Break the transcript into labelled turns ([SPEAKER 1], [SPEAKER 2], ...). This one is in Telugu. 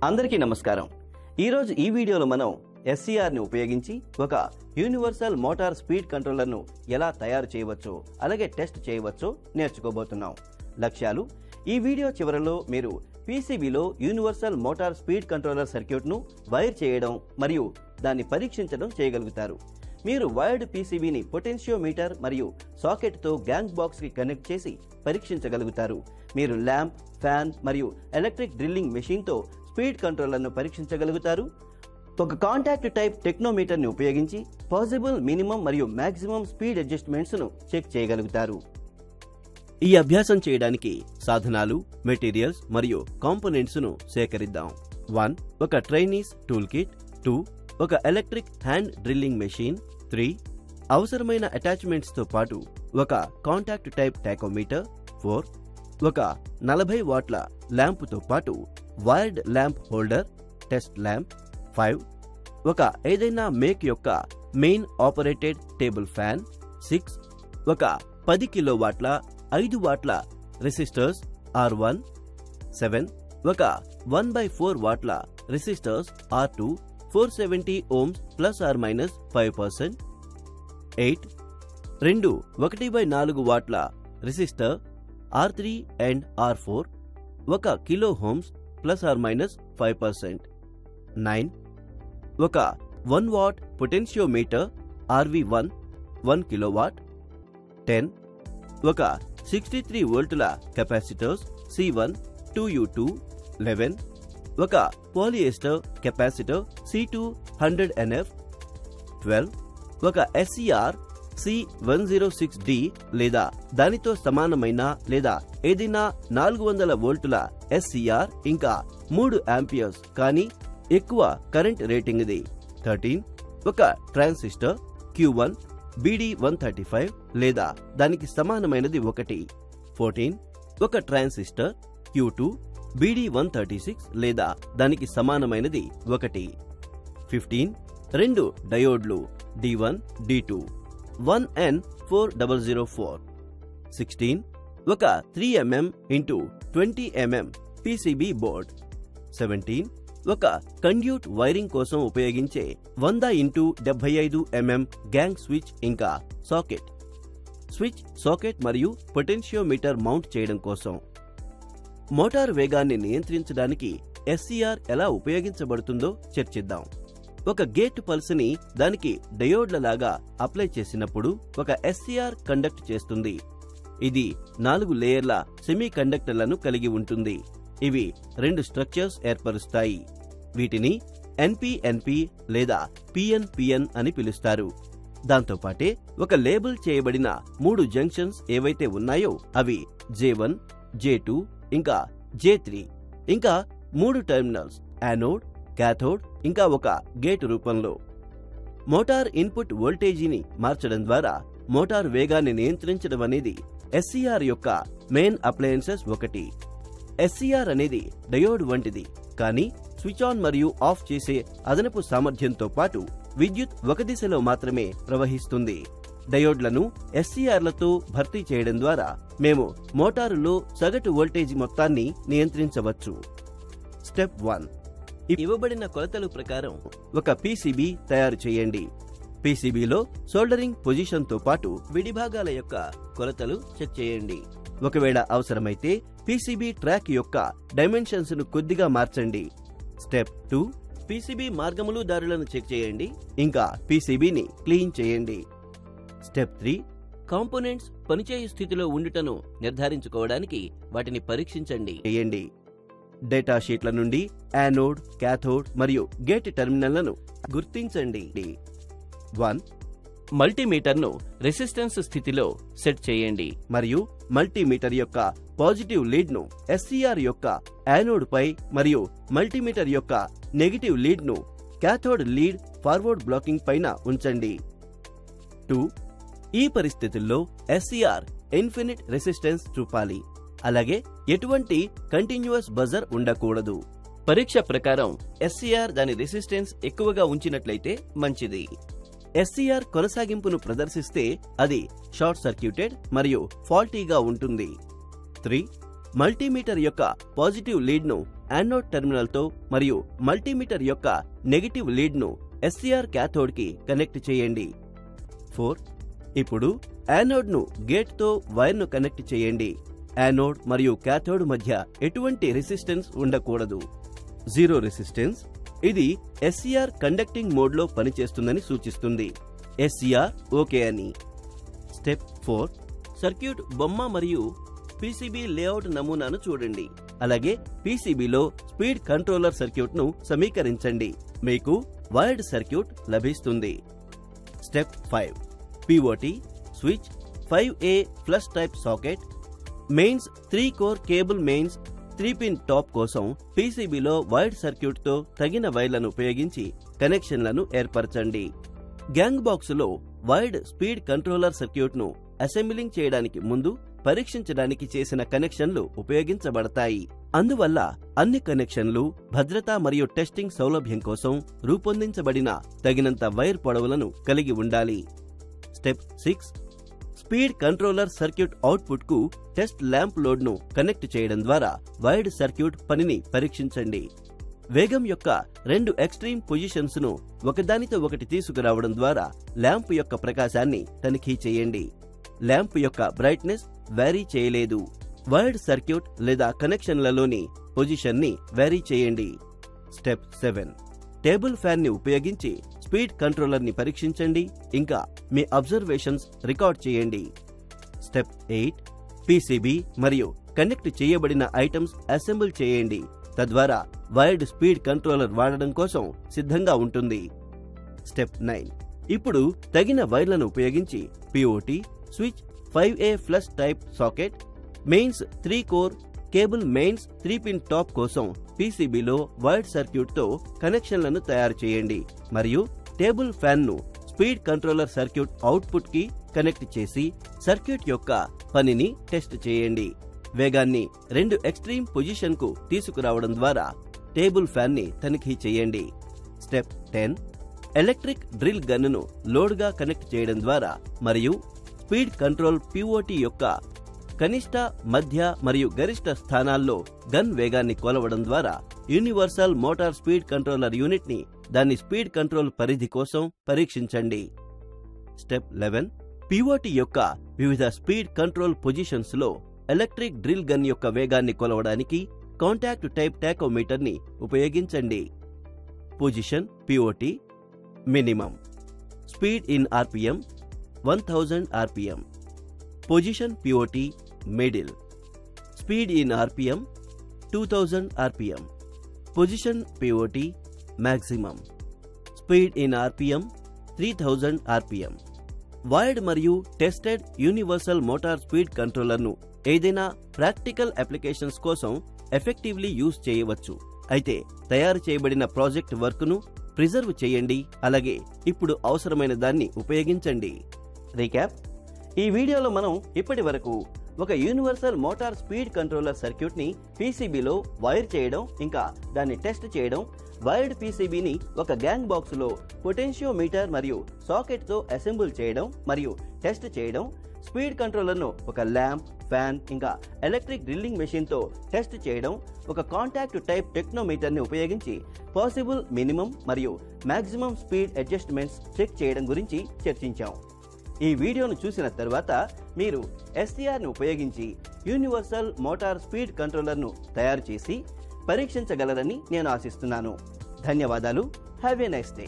[SPEAKER 1] అందరికీ నమస్కారం. ఈరోజు ఈ వీడియోలో మనం ఎస్సీఆర్ని ఉపయోగించి ఒక యూనివర్సల్ మోటార్ స్పీడ్ కంట్రోలర్ను ఎలా తయారు చేయవచ్చో అలాగే టెస్ట్ చేయవచ్చో నేర్చుకోబోతున్నాం. లక్ష్యాలు: ఈ వీడియో చివరలో మీరు పీసీబీలో యూనివర్సల్ మోటార్ స్పీడ్ కంట్రోలర్ సర్క్యూట్ను వైర్ చేయడం మరియు దాన్ని పరీక్షించడం చేయగలుగుతారు. మీరు వైర్డ్ పీసీబీని పొటెన్షియోమీటర్ మరియు సాకెట్తో గ్యాంగ్ బాక్స్కి కనెక్ట్ చేసి పరీక్షించగలుగుతారు. మీరు ల్యాంప్, ఫ్యాన్ మరియు ఎలక్ట్రిక్ డ్రిల్లింగ్ మెషిన్తో స్పీడ్ కంట్రోలర్ను పరీక్షించగలుగుతారు. ఒక కాంటాక్ట్ టైప్ టెక్నోమీటర్ని ఉపయోగించి పాసిబుల్ మినిమం మరియు మాక్సిమం స్పీడ్ అడ్జస్ట్మెంట్స్ను చెక్ చేయగలుగుతారు. ఈ అభ్యాసం చేయడానికి సాధనాలు, మెటీరియల్స్ మరియు కాంపోనెంట్స్ను సేకరిద్దాం. 1. ఒక ట్రైనీస్ టూల్ కిట్. 2. ఒక ఎలక్ట్రిక్ హ్యాండ్ డ్రిల్లింగ్ మెషిన్. 3. అవసరమైన అటాచ్మెంట్స్తో పాటు ఒక కాంటాక్ట్ టైప్ టాకోమీటర్. 4. ఒక 40 వాట్ల ల్యాంపుతో పాటు wired lamp holder, test lamp. 5. ఒక ఏదైనా మేక్ యొక్క మెయిన్ ఆపరేటెడ్ టేబుల్ ఫ్యాన్. 6. ఒక 10 కిలోవాట్ల 5 వాట్ల రెసిస్టర్స్ R1. 7. ఒక 1/4 వాట్ల రెసిస్టర్స్ R2 470 ohms ±5%. 8. 2 1/4 వాట్ల resistor R3 and R4 1 kilo Ohm's ±5%. 9. ఒక 1 వాట్ పొటెన్షియోమీటర్ RV1 1 కిలోవాట్. 10. ఒక 63 వోల్టుల కెపాసిటర్స్ C1 2U2 11. ఒక పాలిఎస్టర్ కెపాసిటర్ C2 100 NF. 12. ఒక SCR C106D లేదా దానితో సమానమైన లేదా ఏదైనా 400 వోల్టుల SCR ఇంకా 3 ఆంపియర్స్ కానీ ఎక్కువ కరెంట్ రేటింగ్ ఇది. 13. ఒక ట్రాన్సిస్టర్ Q1 BD135 లేదా దానికి సమానమైనది 1. 14. ఒక ట్రాన్సిస్టర్ Q2 BD136 లేదా దానికి సమానమైనది 1. 15. 2 డయోడ్లు D1 D2 1N4004. 16. ఒక 3mm x 20mm PCB board. 17. ఒక కండ్యూట్ వైరింగ్ కోసం ఉపయోగించే 100 x 75mm గ్యాంగ్ స్విచ్ ఇంకా సాకెట్. స్విచ్, సాకెట్ మరియు పొటెన్షియోమీటర్ మౌంట్ చేయడం కోసం. మోటార్ వేగాన్ని నియంత్రించడానికి ఎస్సీఆర్ ఎలా ఉపయోగించబడుతుందో చర్చిద్దాం. ఒక గేట్ పల్స్ ని దానికి డయోడ్ల లాగా అప్లై చేసినప్పుడు ఒక ఎస్సీఆర్ కండక్ట్ చేస్తుంది. ఇది 4 లేయర్ల సెమీ కండక్టర్లను కలిగి ఉంటుంది. ఇవి 2 స్ట్రక్చర్స్ ఏర్పరుస్తాయి. వీటిని NP-NP లేదా PN-PN అని పిలుస్తారు. దాంతోపాటే ఒక లేబుల్ చేయబడిన 3 జంక్షన్స్ ఏవైతే ఉన్నాయో అవి J1, J2 ఇంకా J3 ఇంకా 3 టెర్మినల్స్ యానోడ్, క్యాథోడ్ ఇంకా ఒక గేట్ రూపంలో. మోటార్ ఇన్పుట్ వోల్టేజీని మార్చడం ద్వారా మోటార్ వేగాన్ని నియంత్రించడం అనేది ఎస్సీఆర్ యొక్క మెయిన్ అప్లయన్సెస్ ఒకటి. ఎస్సీఆర్ అనేది డయోడ్ వంటిది, కానీ స్విచ్ ఆన్ మరియు ఆఫ్ చేసే అదనపు సామర్థ్యంతో పాటు విద్యుత్ ఒక దిశలో మాత్రమే ప్రవహిస్తుంది. డయోడ్లను ఎస్సీఆర్లతో భర్తీ చేయడం ద్వారా మేము మోటారులో సగటు వోల్టేజీ మొత్తాన్ని నియంత్రించవచ్చు. స్టెప్ 1. ఇవ్వబడిన కొలతల ప్రకారం ఒక పీసీబీ తయారు చేయండి. పీసీబీలో సోల్డరింగ్ పొజిషన్తో పాటు విడిభాగాల యొక్క కొలతలు చెక్ చేయండి. ఒకవేళ అవసరమైతే పీసీబీ ట్రాక్ యొక్క డైమెన్షన్స్ ను కొద్దిగా మార్చండి. స్టెప్ 2. పీసీబీ మార్గములు దారులను చెక్ చేయండి ఇంకా పీసీబీని క్లీన్ చేయండి. స్టెప్ 3. కాంపోనెంట్స్ పనిచేయు స్థితిలో ఉండుటను నిర్ధారించుకోవడానికి వాటిని పరీక్షించండి. డేటా షీట్ల నుండి యానోడ్, క్యాథోడ్ మరియు గేట్ టెర్మినల్లను గుర్తించండి. 1. మల్టీమీటర్ను రెసిస్టెన్స్ స్థితిలో సెట్ చేయండి మరియు మల్టీమీటర్ యొక్క పాజిటివ్ లీడ్ ను ఎస్సీఆర్ యొక్క యానోడ్ పై మరియు మల్టీమీటర్ యొక్క నెగటివ్ లీడ్ ను క్యాథోడ్ లీడ్ ఫార్వర్డ్ బ్లాకింగ్ పైన ఉంచండి. 2. ఈ పరిస్థితుల్లో ఎస్సీఆర్ ఇన్ఫినిట్ రెసిస్టెన్స్ చూపాలి. అలాగే ఎటువంటి కంటిన్యూస్ బజర్ ఉండకూడదు. పరీక్ష ప్రకారం ఎస్సీఆర్ దాని రెసిస్టెన్స్ ఎక్కువగా ఉంచినట్లయితే మంచిది. ఎస్సీఆర్ కొనసాగింపును ప్రదర్శిస్తే అది షార్ట్ సర్క్యూటెడ్ మరియు ఫాల్టీగా ఉంటుంది. 3. మల్టీమీటర్ యొక్క పాజిటివ్ లీడ్ ను యానోడ్ టెర్మినల్ తో మరియు మల్టీమీటర్ యొక్క నెగటివ్ లీడ్ ను ఎస్సీఆర్ క్యాథోడ్ కి కనెక్ట్ చేయండి. 4. ఇప్పుడు యానోడ్ ను గేట్ తో వైర్ ను కనెక్ట్ చేయండి. యానోడ్ మరియు క్యాథోడ్ మధ్య ఎటువంటి రెసిస్టెన్స్ ఉండకూడదు. 0 రెసిస్టెన్స్. ఇది ఎస్సీఆర్ కండక్టింగ్ మోడ్ లో పనిచేస్తుందని సూచిస్తుంది. ఎస్సీఆర్ ఓకే అని. స్టెప్ 4. సర్క్యూట్ బొమ్మ మరియు పీసీబీ లేఅవుట్ నమూనాను చూడండి. అలాగే పీసీబీలో స్పీడ్ కంట్రోలర్ సర్క్యూట్ ను సమీకరించండి. మీకు వైర్డ్ సర్క్యూట్ లభిస్తుంది. Step 5. POT switch 5A flush type socket mains 3 core cable mains 3 pin top కోసం పీసీబీలో వైర్డ్ సర్క్యూట్ తో తగిన వైర్లను ఉపయోగించి కనెక్షన్లను ఏర్పరచండి. గ్యాంగ్ బాక్స్ లో వైర్డ్ స్పీడ్ కంట్రోలర్ సర్క్యూట్ ను అసెంబ్లింగ్ చేయడానికి ముందు పరీక్షించడానికి చేసిన కనెక్షన్లు ఉపయోగించబడతాయి. అందువల్ల అన్ని కనెక్షన్లు భద్రత మరియు టెస్టింగ్ సౌలభ్యం కోసం రూపొందించబడిన తగినంత వైర్ పొడవులను కలిగి ఉండాలి. Step 6. Speed controller circuit output కు టెస్ట్ ల్యాంప్ లోడ్ ను కనెక్ట్ చేయడం ద్వారా వైర్డ్ సర్క్యూట్ పనిని పరీక్షించండి. వేగం యొక్క 2 ఎక్స్ట్రీమ్ పొజిషన్స్ ను ఒకదానితో ఒకటి తీసుకురావడం ద్వారా ల్యాంప్ యొక్క ప్రకాశాన్ని తనిఖీ చేయండి. ల్యాంప్ యొక్క బ్రైట్నెస్ వేరీ చేయలేదు. వైర్డ్ సర్క్యూట్ లేదా కనెక్షన్లలోని పొజిషన్ ని వేరీ చేయండి. స్టెప్ 7. టేబుల్ ఫ్యాన్ ని ఉపయోగించి స్పీడ్ కంట్రోలర్ ని పరీక్షించండి. ఇంకా మీ అబ్జర్వేషన్స్ రికార్డ్ చేయండి. స్టెప్ 8. పీసీబీ మరియు కనెక్ట్ చేయబడిన ఐటమ్స్ అసెంబుల్ చేయండి. తద్వారా వైర్డ్ స్పీడ్ కంట్రోలర్ వాడడం కోసం సిద్ధంగా ఉంటుంది. స్టెప్ 9. ఇప్పుడు తగిన వైర్లను ఉపయోగించి POT switch 5A flush type socket mains 3 core cable mains 3 pin top కోసం పీసీబీలో వైర్డ్ సర్క్యూట్ తో కనెక్షన్లను తయారు చేయండి మరియు టేబుల్ ఫ్యాన్ ను స్పీడ్ కంట్రోలర్ సర్క్యూట్ అవుట్పుట్ కి కనెక్ట్ చేసి సర్క్యూట్ యొక్క పనిని టెస్ట్ చేయండి. వేగాన్ని 2 ఎక్స్ట్రీమ్ పొజిషన్ కు తీసుకురావడం ద్వారా టేబుల్ ఫ్యాన్ ని తనిఖీ చేయండి. స్టెప్ 10. ఎలక్ట్రిక్ డ్రిల్ గన్ ను లోడ్ గా కనెక్ట్ చేయడం ద్వారా మరియు స్పీడ్ కంట్రోల్ పిఓటి యొక్క కనిష్ట మధ్య మరియు గరిష్ట స్థానాల్లో గన్ వేగాన్ని కొలవడం ద్వారా universal motor speed controller unit ని దాని స్పీడ్ కంట్రోల్ పరిధి కోసం పరీక్షించండి. స్టెప్ 11. పిఓటి యొక్క వివిధ స్పీడ్ కంట్రోల్ పొజిషన్స్ లో ఎలక్ట్రిక్ డ్రిల్ గన్ యొక్క వేగాన్ని కొలవడానికి కాంటాక్ట్ టైప్ టాకోమీటర్ ని ఉపయోగించండి. Position POT minimum. Speed in RPM 1000 RPM. Position POT middle. Speed in RPM 2000 RPM. Position POT maximum. Speed in RPM 3000 RPM. Wired మరియు tested universal motor speed controller ను ఏదైనా ప్రాక్టికల్ అప్లికేషన్స్ కోసం ఎఫెక్టివ్లీ యూజ్ చేయవచ్చు. అయితే తయారు చేయబడిన ప్రాజెక్ట్ వర్క్ ను ప్రిజర్వ్ చేయండి. అలాగే ఇప్పుడు అవసరమైన దాన్ని ఉపయోగించండి. రీక్యాప్. ఈ వీడియోలో మనం ఇప్పటి వరకు ఒక universal motor speed controller circuit ని పీసీబీలో వైర్ చేయడం, ఇంకా దాన్ని టెస్ట్ చేయడం, వైర్డ్ పీసీబీని ఒక గ్యాంగ్ బాక్స్ లో పొటెన్షియోమీటర్ మరియు సాకెట్ తో అసెంబుల్ చేయడం మరియు టెస్ట్ చేయడం, స్పీడ్ కంట్రోలర్ ను ఒక ల్యాంప్, ఫ్యాన్, ఇంకా ఎలక్ట్రిక్ డ్రిల్లింగ్ మెషిన్ తో టెస్ట్ చేయడం, ఒక కాంటాక్ట్ టైప్ టెక్నోమీటర్ ని ఉపయోగించి పాసిబుల్ మినిమం మరియు మాక్సిమం స్పీడ్ అడ్జస్ట్మెంట్స్ చెక్ చేయడం గురించి చర్చించాం. ఈ వీడియోను చూసిన తర్వాత మీరు ఎస్సీఆర్ ను ఉపయోగించి యూనివర్సల్ మోటార్ స్పీడ్ కంట్రోలర్ ను తయారు చేసి పరీక్షించగలరని నేను ఆశిస్తున్నాను. ధన్యవాదాలు. Have a nice day.